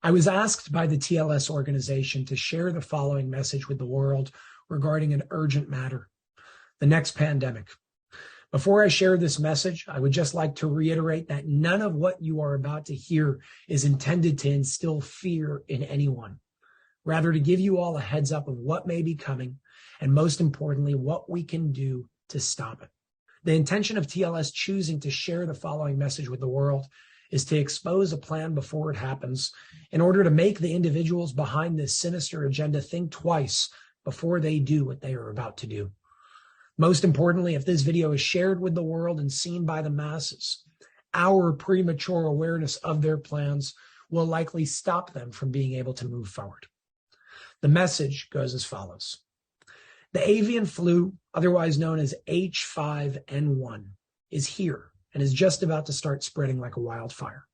I was asked by the TLS organization to share the following message with the world regarding an urgent matter, the next pandemic. Before I share this message, I would just like to reiterate that none of what you are about to hear is intended to instill fear in anyone. Rather, to give you all a heads up of what may be coming, and most importantly, what we can do to stop it. The intention of TLS choosing to share the following message with the world is to expose a plan before it happens in order to make the individuals behind this sinister agenda think twice before they do what they are about to do. Most importantly, if this video is shared with the world and seen by the masses, our premature awareness of their plans will likely stop them from being able to move forward. The message goes as follows. The avian flu, otherwise known as H5N1, is here and is just about to start spreading like a wildfire.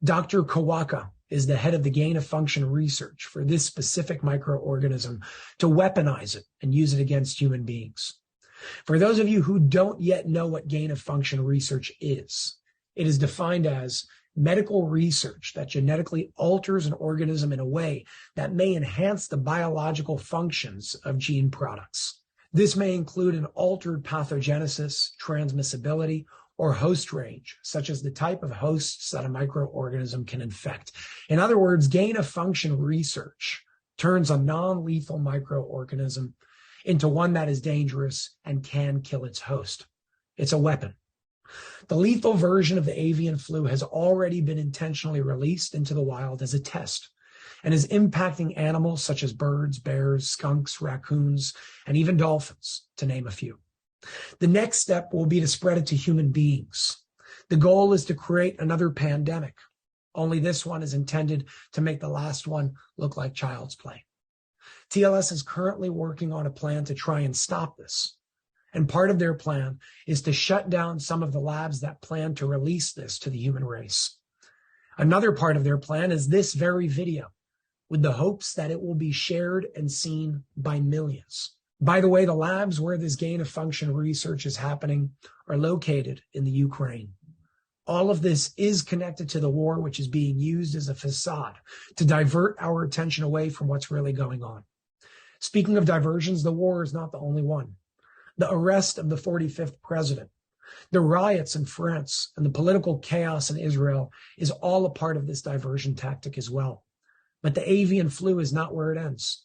Dr. Kawaka is the head of the gain-of-function research for this specific microorganism to weaponize it and use it against human beings. For those of you who don't yet know what gain-of-function research is, it is defined as medical research that genetically alters an organism in a way that may enhance the biological functions of gene products. This may include an altered pathogenesis, transmissibility, or host range, such as the type of hosts that a microorganism can infect. In other words, gain-of-function research turns a non-lethal microorganism into one that is dangerous and can kill its host. It's a weapon. The lethal version of the avian flu has already been intentionally released into the wild as a test and is impacting animals such as birds, bears, skunks, raccoons, and even dolphins, to name a few. The next step will be to spread it to human beings. The goal is to create another pandemic, only this one is intended to make the last one look like child's play. TLS is currently working on a plan to try and stop this. And part of their plan is to shut down some of the labs that plan to release this to the human race. Another part of their plan is this very video, with the hopes that it will be shared and seen by millions. By the way, the labs where this gain-of-function research is happening are located in the Ukraine. All of this is connected to the war, which is being used as a facade to divert our attention away from what's really going on. Speaking of diversions, the war is not the only one. The arrest of the 45th president, the riots in France, and the political chaos in Israel is all a part of this diversion tactic as well. But the avian flu is not where it ends.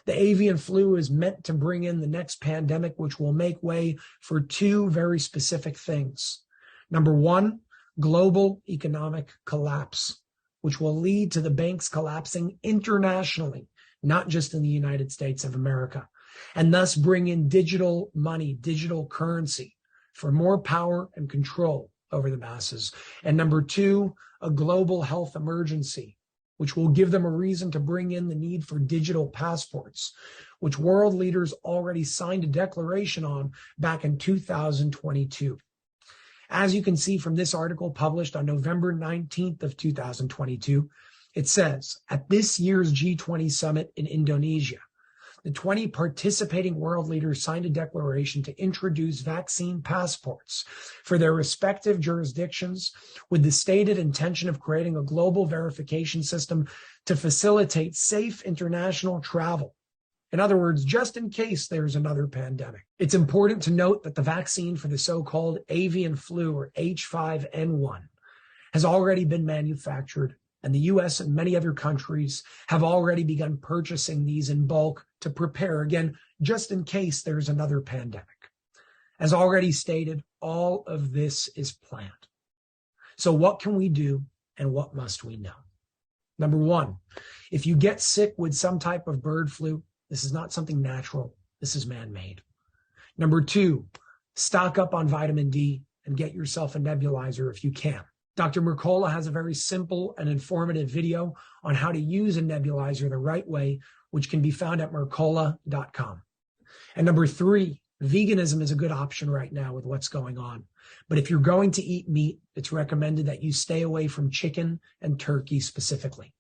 The avian flu is meant to bring in the next pandemic, which will make way for two very specific things. Number one, global economic collapse, which will lead to the banks collapsing internationally, not just in the United States of America, and thus bring in digital money, digital currency for more power and control over the masses. And number two, a global health emergency, which will give them a reason to bring in the need for digital passports, which world leaders already signed a declaration on back in 2022. As you can see from this article published on November 19th of 2022, it says, at this year's G20 summit in Indonesia, the 20 participating world leaders signed a declaration to introduce vaccine passports for their respective jurisdictions with the stated intention of creating a global verification system to facilitate safe international travel. In other words, just in case there's another pandemic. It's important to note that the vaccine for the so-called avian flu, or H5N1, has already been manufactured, and the U.S. and many other countries have already begun purchasing these in bulk to prepare, again, just in case there's another pandemic. As already stated, all of this is planned. So what can we do and what must we know? Number one, if you get sick with some type of bird flu, this is not something natural. This is man-made. Number two, stock up on vitamin D and get yourself a nebulizer if you can. Dr. Mercola has a very simple and informative video on how to use a nebulizer the right way, which can be found at mercola.com. And number three, veganism is a good option right now with what's going on. But if you're going to eat meat, it's recommended that you stay away from chicken and turkey specifically.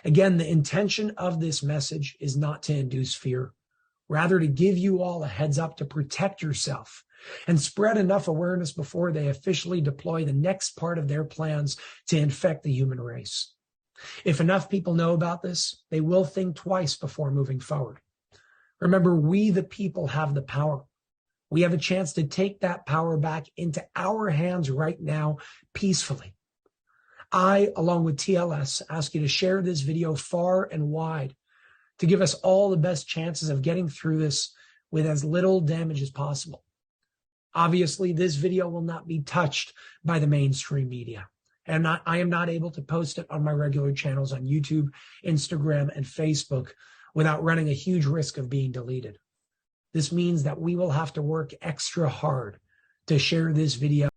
Again, the intention of this message is not to induce fear, rather to give you all a heads up to protect yourself and spread enough awareness before they officially deploy the next part of their plans to infect the human race. If enough people know about this, they will think twice before moving forward. Remember, we the people have the power. We have a chance to take that power back into our hands right now, peacefully. I, along with TLS, ask you to share this video far and wide to give us all the best chances of getting through this with as little damage as possible. Obviously, this video will not be touched by the mainstream media, and I am not able to post it on my regular channels on YouTube, Instagram, and Facebook without running a huge risk of being deleted. This means that we will have to work extra hard to share this video